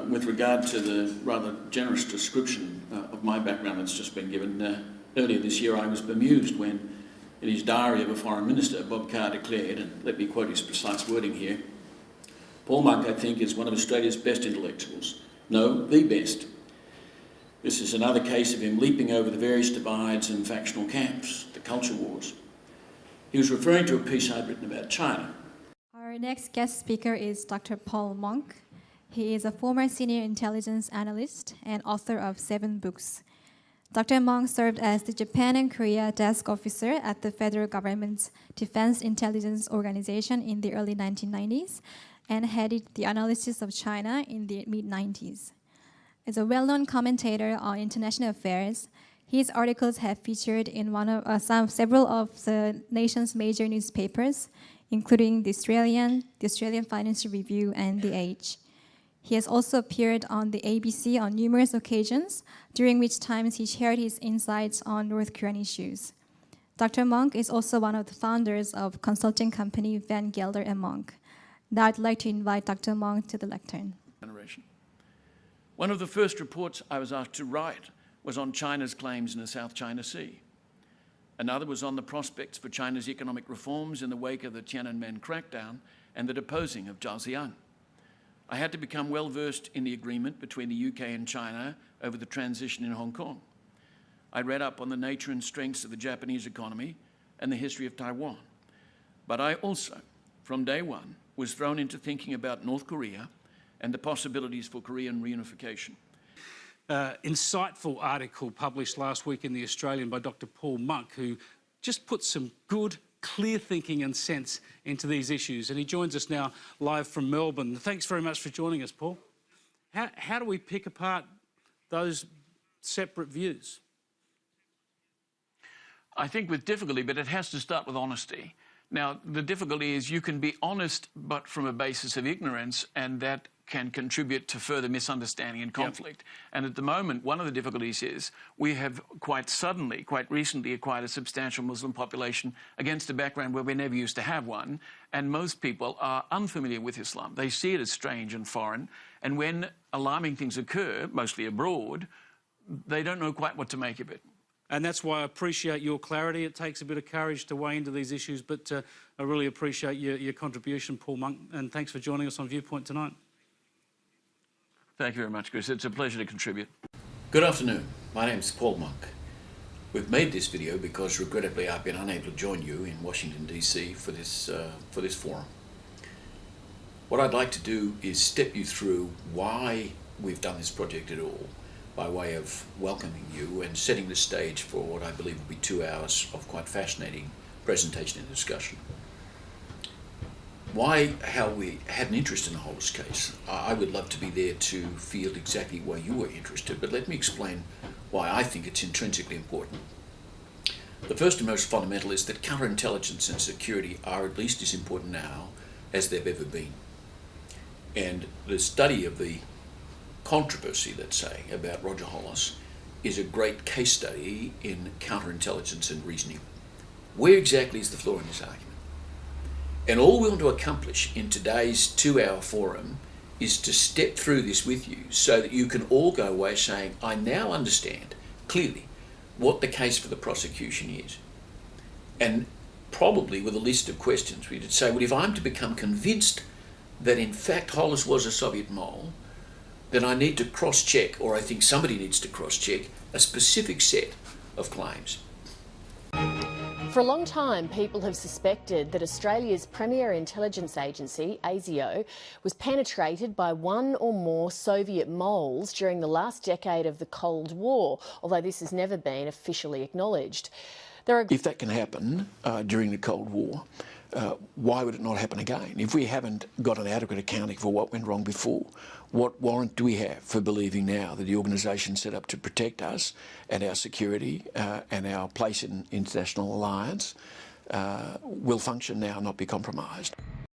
With regard to the rather generous description of my background that's just been given, earlier this year I was bemused when, in his diary of a foreign minister, Bob Carr declared, and let me quote his precise wording here, "Paul Monk, I think, is one of Australia's best intellectuals. No, the best." This is another case of him leaping over the various divides and factional camps, the culture wars. He was referring to a piece I'd written about China. Our next guest speaker is Dr. Paul Monk. He is a former senior intelligence analyst and author of 7 books. Dr. Monk served as the Japan and Korea desk officer at the federal government's Defense Intelligence Organization in the early 1990s and headed the analysis of China in the mid-90s. As a well-known commentator on international affairs, his articles have featured in several of the nation's major newspapers, including the Australian Financial Review, and The Age. He has also appeared on the ABC on numerous occasions, during which times he shared his insights on North Korean issues. Dr. Monk is also one of the founders of consulting company Van Gelder & Monk. Now I'd like to invite Dr. Monk to the lectern. One of the first reports I was asked to write was on China's claims in the South China Sea. Another was on the prospects for China's economic reforms in the wake of the Tiananmen crackdown and the deposing of Zhao Ziyang. I had to become well-versed in the agreement between the UK and China over the transition in Hong Kong. I read up on the nature and strengths of the Japanese economy and the history of Taiwan. But I also, from day one, was thrown into thinking about North Korea and the possibilities for Korean reunification. Insightful article published last week in The Australian by Dr. Paul Monk, who just put some good, clear thinking and sense into these issues. And he joins us now live from Melbourne. Thanks very much for joining us, Paul. How do we pick apart those separate views? I think with difficulty, but it has to start with honesty. Now, the difficulty is you can be honest, but from a basis of ignorance, and that can contribute to further misunderstanding and conflict. Yep. And at the moment, one of the difficulties is we have quite recently acquired a substantial Muslim population against a background where we never used to have one, and most people are unfamiliar with Islam. They see it as strange and foreign, and when alarming things occur, mostly abroad, they don't know quite what to make of it. And that's why I appreciate your clarity. It takes a bit of courage to weigh into these issues, but I really appreciate your contribution, Paul Monk, and thanks for joining us on Viewpoint tonight. Thank you very much, Chris. It's a pleasure to contribute. Good afternoon. My name's Paul Monk. We've made this video because, regrettably, I've been unable to join you in Washington, D.C. for this forum. What I'd like to do is step you through why we've done this project at all, by way of welcoming you and setting the stage for what I believe will be 2 hours of quite fascinating presentation and discussion. How we had an interest in the Hollis case. I would love to be there to feel exactly why you were interested, but let me explain why I think it's intrinsically important. The first and most fundamental is that counterintelligence and security are at least as important now as they've ever been. And the study of the controversy, let's say, about Roger Hollis is a great case study in counterintelligence and reasoning. Where exactly is the flaw in this argument? And all we want to accomplish in today's 2-hour forum is to step through this with you so that you can all go away saying, I now understand clearly what the case for the prosecution is. And probably with a list of questions, we'd say, well, if I'm to become convinced that in fact Hollis was a Soviet mole, then I need to cross-check, or I think somebody needs to cross-check, a specific set of claims. For a long time, people have suspected that Australia's premier intelligence agency, ASIO, was penetrated by one or more Soviet moles during the last decade of the Cold War, although this has never been officially acknowledged. If that can happen during the Cold War, why would it not happen again? If we haven't got an adequate accounting for what went wrong before, what warrant do we have for believing now that the organisation set up to protect us and our security and our place in international alliance will function now and not be compromised?